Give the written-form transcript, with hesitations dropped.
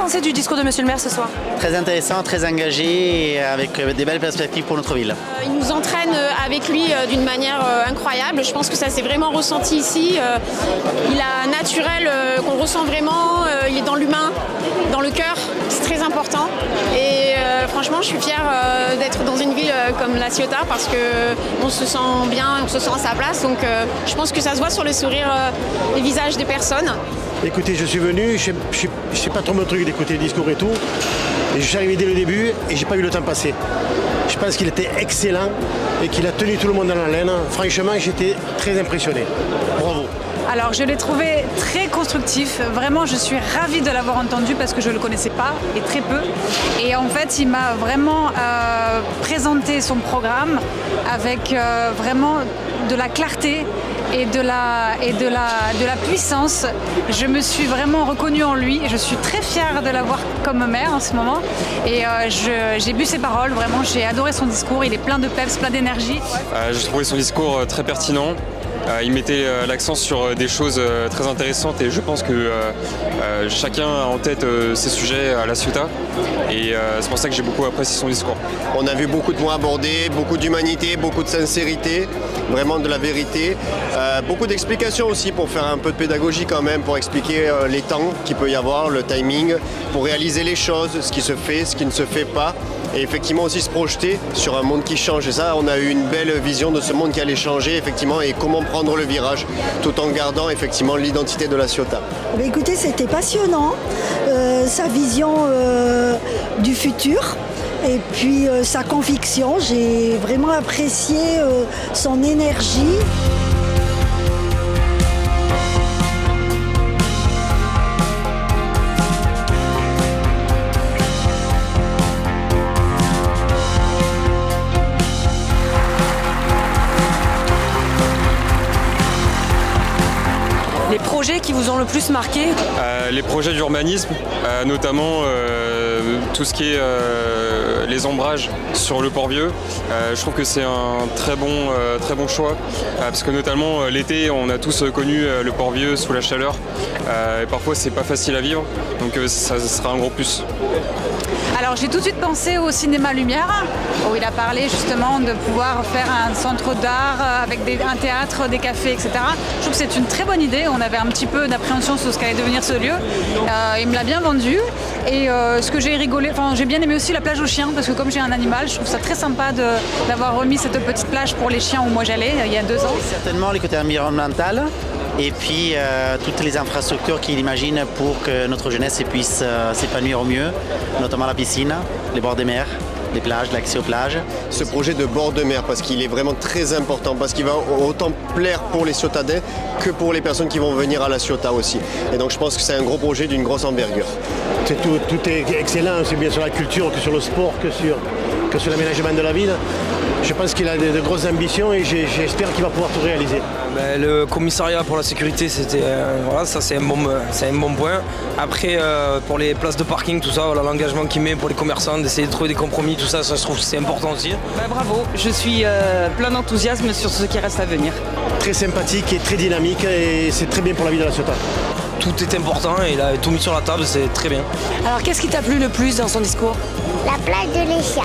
pensé du discours de Monsieur le maire ce soir? Très intéressant, très engagé et avec des belles perspectives pour notre ville. Il nous entraîne avec lui d'une manière incroyable. Je pense que ça s'est vraiment ressenti ici. Il a un naturel qu'on ressent vraiment. Il est dans l'humain, dans le cœur. C'est très important. Et franchement, je suis fière d'être dans une ville comme La Ciotat parce qu'on se sent bien, on se sent à sa place. Donc je pense que ça se voit sur le sourire, les visages des personnes. Écoutez, je suis venu, je sais pas trop mon truc d'écouter le discours et tout. Et je suis arrivé dès le début et j'ai pas eu le temps passer. Je pense qu'il était excellent et qu'il a tenu tout le monde dans la laine. Franchement, j'étais très impressionné. Bravo. Alors je l'ai trouvé très constructif, vraiment je suis ravie de l'avoir entendu parce que je ne le connaissais pas et très peu. Et en fait il m'a vraiment présenté son programme avec vraiment de la clarté et de la puissance. Je me suis vraiment reconnue en lui et je suis très fière de l'avoir comme maire en ce moment. Et j'ai bu ses paroles, vraiment j'ai adoré son discours, il est plein de peps, plein d'énergie. J'ai trouvé son discours très pertinent. Il mettait l'accent sur des choses très intéressantes et je pense que chacun a en tête ses sujets à La Ciotat et c'est pour ça que j'ai beaucoup apprécié son discours. On a vu beaucoup de points abordés, beaucoup d'humanité, beaucoup de sincérité, vraiment de la vérité. Beaucoup d'explications aussi pour faire un peu de pédagogie quand même, pour expliquer les temps qu'il peut y avoir, le timing, pour réaliser les choses, ce qui se fait, ce qui ne se fait pas. Et effectivement aussi se projeter sur un monde qui change. Et ça, on a eu une belle vision de ce monde qui allait changer, effectivement, et comment prendre le virage, tout en gardant effectivement l'identité de La Ciotat. Écoutez, c'était passionnant, sa vision du futur. Et puis sa conviction, j'ai vraiment apprécié son énergie. Les projets qui vous ont le plus marqué? Les projets d'urbanisme, notamment tout ce qui est les ombrages sur le Port-Vieux. Je trouve que c'est un très bon choix, parce que notamment l'été, on a tous connu le Port-Vieux sous la chaleur, et parfois c'est pas facile à vivre, donc ça sera un gros plus. Alors j'ai tout de suite pensé au cinéma Lumière, où il a parlé justement de pouvoir faire un centre d'art avec un théâtre, des cafés, etc. Je trouve que c'est une très bonne idée, on avait un petit peu d'appréhension sur ce qu'allait devenir ce lieu. Il me l'a bien vendu et ce que j'ai rigolé, j'ai bien aimé aussi la plage aux chiens, parce que comme j'ai un animal, je trouve ça très sympa d'avoir remis cette petite plage pour les chiens où moi j'allais il y a 2 ans. Certainement les côtés environnementaux et puis toutes les infrastructures qu'il imagine pour que notre jeunesse puisse s'épanouir au mieux, notamment la piscine, les bords des mers, les plages, l'accès aux plages. Ce projet de bord de mer, parce qu'il est vraiment très important, parce qu'il va autant plaire pour les Ciotadens que pour les personnes qui vont venir à La Ciotat aussi. Et donc je pense que c'est un gros projet d'une grosse envergure. Tout est excellent, c'est bien sur la culture, que sur le sport, que sur l'aménagement de la ville. Je pense qu'il a de grosses ambitions et j'espère qu'il va pouvoir tout réaliser. Le commissariat pour la sécurité, c'était voilà, ça c'est un bon point. Après pour les places de parking, tout ça, voilà, l'engagement qu'il met pour les commerçants, d'essayer de trouver des compromis, tout ça, je trouve que c'est important aussi. Bravo, je suis plein d'enthousiasme sur ce qui reste à venir. Très sympathique et très dynamique et c'est très bien pour la vie de La Ciotat. Tout est important et il a tout mis sur la table, c'est très bien. Alors qu'est-ce qui t'a plu le plus dans son discours? La plage de l'Échia.